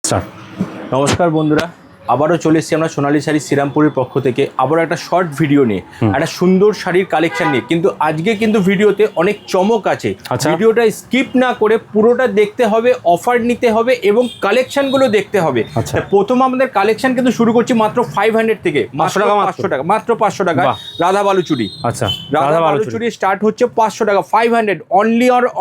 Start. নমস্কার বন্ধুরা, আবারও চলে এসেছি আমরা সোনালী শাড়ি শ্রীরামপুরের পক্ষ থেকে আবারও একটা শর্ট ভিডিও নিয়ে একটা সুন্দর শাড়ির কালেকশন নিয়ে। কিন্তু আজকে কিন্তু ভিডিওতে অনেক চমক আছে। আচ্ছা। ভিডিওটা স্কিপ না করে পুরোটা দেখতে হবে, অফার নিতে হবে এবং কালেকশনগুলো দেখতে হবে। আচ্ছা। প্রথম আমাদের কালেকশন কিন্তু শুরু করছি মাত্র 500 থেকে, 500 টাকা মাত্র? 500 টাকা, মাত্র 500 টাকা। বাহ। রাধা বালুচুরি, আচ্ছা, রাধা বালুচুরি স্টার্ট হচ্ছে 500 টাকা, 500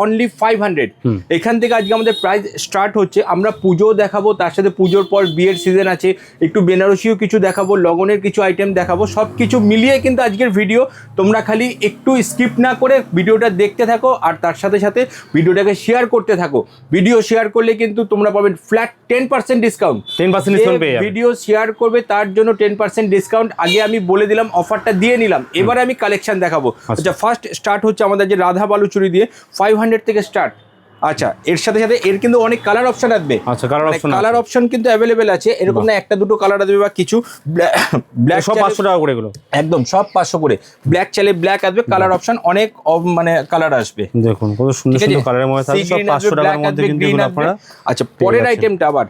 অনলি 500। এখান থেকে আজকে আমাদের প্রাইস স্টার্ট হচ্ছে। আমরা পুজো দেখাবো, তার সাথে পুজোর পর বিয়ের সিজন আছে, একটু বেনারসিও কিছু দেখাবো, লগনের কিছু আইটেম দেখাবো, সব কিছু মিলিয়ে কিন্তু আজকের ভিডিও। তোমরা খালি একটু স্কিপ না করে ভিডিওটা দেখতে থাকো আর তার সাথে সাথে ভিডিওটাকে শেয়ার করতে থাকো। ভিডিও শেয়ার করলে কিন্তু তোমরা পাবে ফ্ল্যাট 10% ডিসকাউন্ট। 10% ডিসকাউন্ট পেয়ে যাবে। ভিডিও শেয়ার করবে তার জন্য 10% ডিসকাউন্ট। আগে আমি বলে দিলাম, অফারটা দিয়ে নিলাম, এবারে আমি কালেকশন দেখাবো। আচ্ছা, ফার্স্ট স্টার্ট হচ্ছে আমাদের যে রাধা বালুচুরি দিয়ে 500 থেকে স্টার্ট। আচ্ছা, এর সাথে সাথে এর কিন্তু অনেক কালার অপশন আসবে। আচ্ছা, কালার অপশন কিন্তু অ্যাভেলেবেল আছে, এরকম না একটা দুটো কালার আসবে বা কিছু। ব্ল্যাক সব 500 টাকা করে এগুলো, একদম সব 500 করে। ব্ল্যাক চাইলে ব্ল্যাক আসবে, কালার অপশন অনেক মানে কালার আসবে। দেখুন কত সুন্দর সুন্দর কালারের মধ্যে থাকবে, সব 500 টাকার মধ্যে কিন্তু এগুলো আপনারা। আচ্ছা, পরের আইটেমটা আবার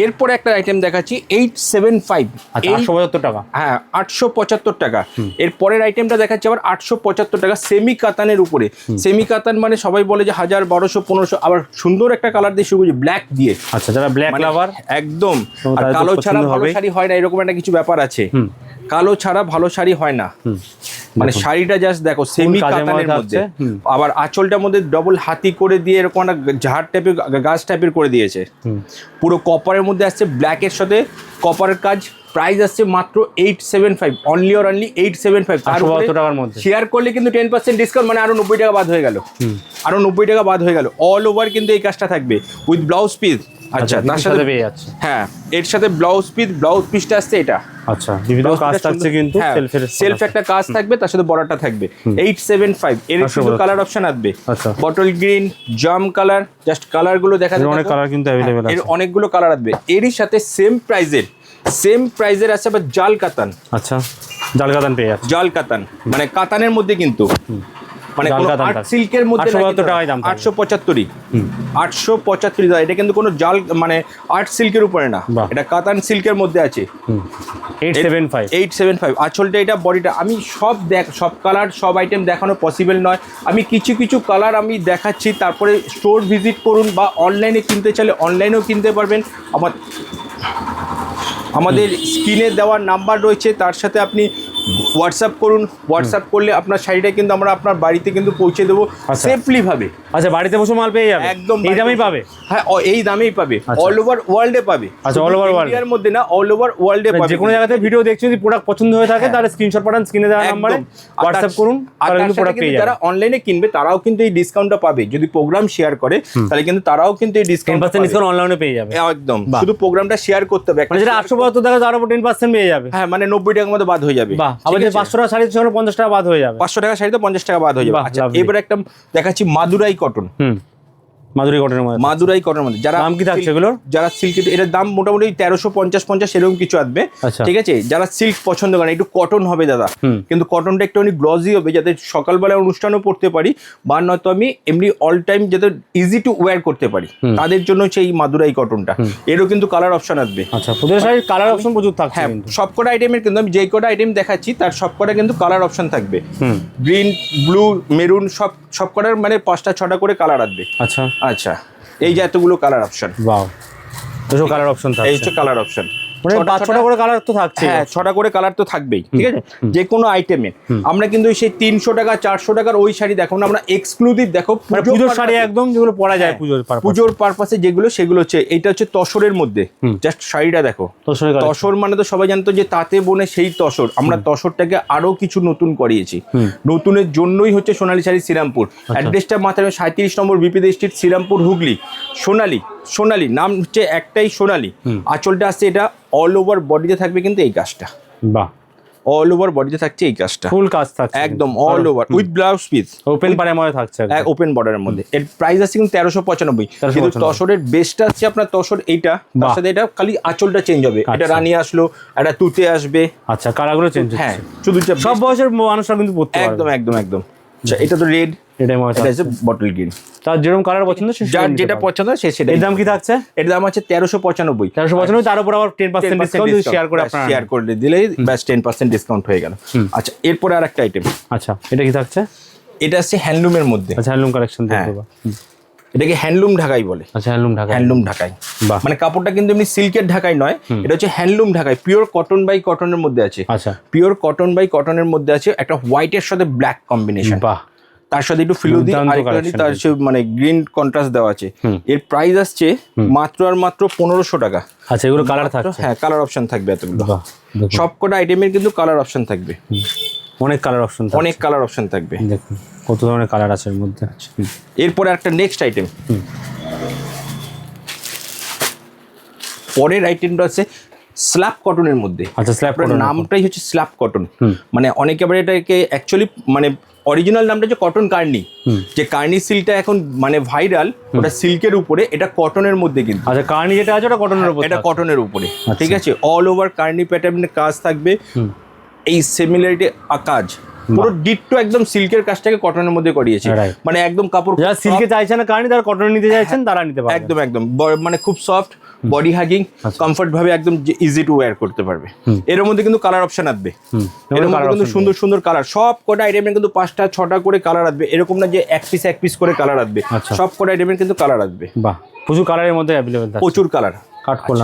এরপরে একটা আইটেম দেখাচ্ছি 875। আচ্ছা, 875 টাকা। হ্যাঁ, 875 টাকা। এর পরের আইটেমটা দেখাচ্ছি আবার 875 টাকা, সেমি কাতানের উপরে। সেমি কাতান মানে সবাই বলে যে 1000, 1200, 1500, আবার সুন্দর একটা কালার দিয়ে শুরু করছি ব্ল্যাক দিয়ে। আচ্ছা, যারা ব্ল্যাক লাভার একদম। আর কালো ছাড়া ভালো শাড়ি হয় না, এরকম একটা কিছু ব্যাপার আছে। কালো ছাড়া ভালো শাড়ি হয় না। মানে শাড়িটা জাস্ট দেখো, সেমি কাতানের মধ্যে, আবার আঁচলটার মধ্যে ডবল হাতি করে দিয়ে এরকম একটা ঝাড় টাইপের, গাছ টাইপের করে দিয়েছে। পুরো কপারের মধ্যে আসছে, ব্ল্যাকের সাথে কপারের কাজ। প্রাইস আসছে মাত্র 875, অনলি 875। টাকার মধ্যে শেয়ার করলে কিন্তু 10% ডিসকাউন্ট, মানে আরো 90 টাকা বাদ হয়ে গেল। আরো 90 টাকা বাদ হয়ে গেল। অল ওভার কিন্তু এই কাজটা থাকবে উইথ ব্লাউজ পিস। আচ্ছা, তার সাথে পেয়ে যাচ্ছে। হ্যাঁ, এর সাথে ব্লাউজ পিসটা আসছে এটা। আচ্ছা, বিভিন্ন কাজ থাকছে কিন্তু সেলফ একটা কাজ থাকবে, তার সাথে বর্ডারটা থাকবে। 875 এর কিছু কালার অপশন আসবে। আচ্ছা, বটল গ্রিন, জাম কালার, জাস্ট কালারগুলো দেখা যাচ্ছে। অনেক কালার কিন্তু अवेलेबल আছে। এর অনেকগুলো কালার আসবে। এরই সাথে সেম প্রাইজের আছে আবার জাল কাতান। আচ্ছা, জাল কাতান পেয়ে যাচ্ছে। জাল কাতান মানে কাতানের মধ্যে কিন্তু, মানে কোনো আর্ট সিল্কের মধ্যে 875 টাকায় দাম। 875, 875। এটা কিন্তু কোনো জাল মানে আর্ট সিল্কের উপরে না, এটা কাতান সিল্কের মধ্যে আছে। 875। আঁচলটা, এটা বডিটা। আমি সব কালার, সব আইটেম দেখানো পসিবল নয়। আমি কিছু কিছু কালার আমি দেখাচ্ছি, তারপরে স্টোর ভিজিট করুন বা অনলাইনে কিনতে চাইলে অনলাইনেও কিনতে পারবেন। আমাদের স্ক্রিনে দেওয়ার নাম্বার রয়েছে, তার সাথে আপনি হোয়াটসঅ্যাপ করুন। হোয়াটসঅ্যাপ করলে আপনার শাড়িটা কিন্তু আমরা আপনার বাড়িতে কিন্তু পৌঁছে দেবো সেফলি ভাবে। আচ্ছা, বাড়িতে বসে মাল পেয়ে যাবে একদম, এই দামেই পাবে। হ্যাঁ, এই দামেই পাবে। অল ওভার ওয়ার্ল্ডে পাবে। আচ্ছা, অল ওভার ওয়ার্ল্ড, ইন্ডিয়ার মধ্যে না, অল ওভার ওয়ার্ল্ডে পাবে। যে কোনো জায়গাতে ভিডিও দেখছো, যদি প্রোডাক্ট পছন্দ হয়ে থাকে তাহলে স্ক্রিনশট পাঠান, স্ক্রিনে দেওয়া নম্বরে হোয়াটসঅ্যাপ করুন, তাহলে কিন্তু প্রোডাক্ট পেয়ে যাবে। যারা অনলাইনে কিনবে তারাও কিন্তু এই ডিসকাউন্টটা পাবে। যদি প্রোগ্রাম শেয়ার করে তাহলে কিন্তু তারাও কিন্তু এই 10% ডিসকাউন্ট অনলাইনে পেয়ে যাবে। একদম, শুধু প্রোগ্রামটা শেয়ার করতে হবে। মানে যেটা 875 টাকা, তার উপর 10% পেয়ে যাবে। হ্যাঁ, মানে 90 টাকার মধ্যে বাদ হয়ে যাবে। আবার যে 500 টাকা শাড়ি, 50 টাকা বাদ হয়ে যাবে। 500 টাকা শাড়িতে 50 টাকা বাদ হয়ে যাবে। আচ্ছা, এবার একটা দেখাচ্ছি মাদুরাই কটন। মাদুরাই কটনের মধ্যে, মাদুরাই কটনের মধ্যে যারা দাম কি থাকছে এগুলোর? যারা সিল্ক, এটার দাম মোটামুটি 1350 এরকম কিছু আসবে। ঠিক আছে, যারা সিল্ক পছন্দ করেন, একটু কটন হবে দাদা, কিন্তু কটনটা একটু গ্লজি হবে, যাতে সকালবেলায় অনুষ্ঠানও পড়তে পারি, বা নয়তো আমি এমনি অল টাইম যাতে ইজি টু ওয়্যার করতে পারি, তাদের জন্য হচ্ছে এই মাদুরাই কটনটা। এরও কিন্তু কালার অপশন আসবে। আচ্ছা, প্রতিটা শাড়ির কালার অপশন প্রচুর থাকছে। হ্যাঁ, সবকটা আইটেমের কিন্তু আমি যেই কটা আইটেম দেখাচ্ছি তার সবকটা কিন্তু কালার অপশন থাকবে। গ্রিন, ব্লু, মেরুন, সবকটার মানে 5টা 6টা করে কালার আসবে। আচ্ছা আচ্ছা, এই যে এতগুলো কালার অপশন। ওয়াও, এসব কালার অপশন থাকছে। এই হচ্ছে কালার অপশন। 6টা করে কালার তো থাকছে। হ্যাঁ, 6টা করে কালার তো থাকবেই। ঠিক আছে, যে কোনো আইটেমে আমরা কিন্তু সেই 300 টাকা 400 টাকার ওই শাড়ি দেখো না, আমরা এক্সক্লুসিভ দেখো, মানে পুজোর শাড়ি একদম, যেগুলো পরা যায় পুজোর পারপাসে, যেগুলো সেগুলো হচ্ছে। এটা হচ্ছে তসরের মধ্যে, জাস্ট শাড়িটা দেখো। তসর মানে তো সবাই জানতো যে তাঁতে বোনে সেই তসর। আমরা তসরটাকে আরো কিছু নতুন করিয়েছি। নতুনের জন্যই হচ্ছে সোনালী শাড়ি শ্রীরামপুর। অ্যাড্রেসটা মাত্র 37 নম্বর বিপিডি স্ট্রিট, শ্রীরামপুর, হুগলি। সোনালী নাম হচ্ছে একটাই, সোনালী। আঁচলটা আসছে, এটা অল ওভার বডিতে থাকবে কিন্তু এই কাজটা। বাহ, অল ওভার বডিতে থাকছে এই কাজটা, ফুল কাজ থাকছে একদম all over with blouse piece, open পাড়ের মধ্যে থাকছে, ওপেন বর্ডারের মধ্যে। এর প্রাইস আছে কিন্তু 1395। কিন্তু তসরের বেস্টটা আছে আপনার তসর এইটা, তার সাথে এটা খালি আঁচলটা চেঞ্জ হবে। এটা রানী আসলো, এটা তুতে আসবে। আচ্ছা, কালারগুলো চেঞ্জ হচ্ছে। হ্যাঁ, শুধু সব বয়সের মানুষরা কিন্তু পড়তে পারবে। একদম একদম একদম। আচ্ছা এটা তো রেড, এটাই মনে এটা হচ্ছে বটল গ্রিন। তার যেরকম কালার পছন্দ সে যার যেটা পছন্দ সে সেটা। এর দাম কি থাকছে? এর দাম আছে 1395। 1395, তার উপর আবার 10% ডিসকাউন্ট যদি শেয়ার করে আপনারা শেয়ার করে দিলেই ব্যাস 10% ডিসকাউন্ট হয়ে গেল। আচ্ছা এরপরে আরেকটা আইটেম। আচ্ছা এটা কি থাকছে? এটা হচ্ছে হ্যান্ডলুমের মধ্যে। আচ্ছা হ্যান্ডলুম কালেকশন দেখতে পাবো। এটাকে হ্যান্ডলুম ঢাকাই বলে। আচ্ছা হ্যান্ডলুম ঢাকা, হ্যান্ডলুম ঢাকাই। বাহ। মানে কাপড়টা কিন্তু এমনি সিল্কের ঢাকাই নয়, এটা হচ্ছে হ্যান্ডলুম ঢাকাই, পিওর কটন বাই কটনের মধ্যে আছে। আচ্ছা পিওর কটন বাই কটনের মধ্যে আছে একটা হোয়াইটের সাথে ব্ল্যাক কম্বিনেশন, বাহ। তার সাথে একটু ফিলোদি দুর্দান্ত আর collection তার সে মানে গ্রিন কন্ট্রাস্ট দেওয়া আছে। এর প্রাইস আসছে মাত্র আর মাত্র 1500 টাকা। আচ্ছা এগুলো কালার থাকছে? হ্যাঁ কালার অপশন থাকবে এতগুলো। বাহ দেখুন, সবকটা আইটেমের কিন্তু কালার অপশন থাকবে, অনেক কালার অপশন, অনেক কালার অপশন থাকবে। দেখুন কত ধরনের কালার আছে এর মধ্যে। এরপরে একটা নেক্সট আইটেম, পরের আইটেমটা আছে স্ল্যাব কটনের মধ্যে। আচ্ছা স্ল্যাব কটন, নামটাই হচ্ছে স্ল্যাব কটন। মানে অনেকে আবার এটাকে অ্যাকচুয়ালি মানে অরিজিনাল নামটা হচ্ছে কটন কার্নি, যে কার্নি সিল্কটা এখন মানে ভাইরাল, ওটা সিল্কের উপরে, এটা কটনের মধ্যে কিন্তু। আচ্ছা কার্নি যেটা আছে ওটা কটনের উপর, এটা কটনের উপরে, ঠিক আছে। অল ওভার কার্নি প্যাটার্নের কাজ থাকবে, এই সিমিলারিটি কাজ পুরো ডিটটো একদম সিল্কের কাজটাকে কটনের মধ্যে করিয়েছে। Right. মানে একদম কাপড় যারা সিল্কে চাইছে না কার্নি, তারা কটন নিতে চাইছেন তারা নিতে পারবে। একদম একদম মানে খুব সফট, বডি হাগিং, কমফর্ট ভাবে একদম ইজি টু ওয়্যার করতে পারবে। এর মধ্যে কিন্তু কালার অপশন আসবে, এর মধ্যে কিন্তু সুন্দর সুন্দর কালার, সব কটা আইটেমের কিন্তু 5টা 6টা করে কালার আসবে। এরকম না যে এক পিস করে কালার আসবে, আচ্ছা। সব কটা আইটেমের কিন্তু কালার আসবে। বাহ, প্রচুর কালারের মধ্যে অ্যাভেলেবেল থাকে, প্রচুর কালার। কাট করলাম।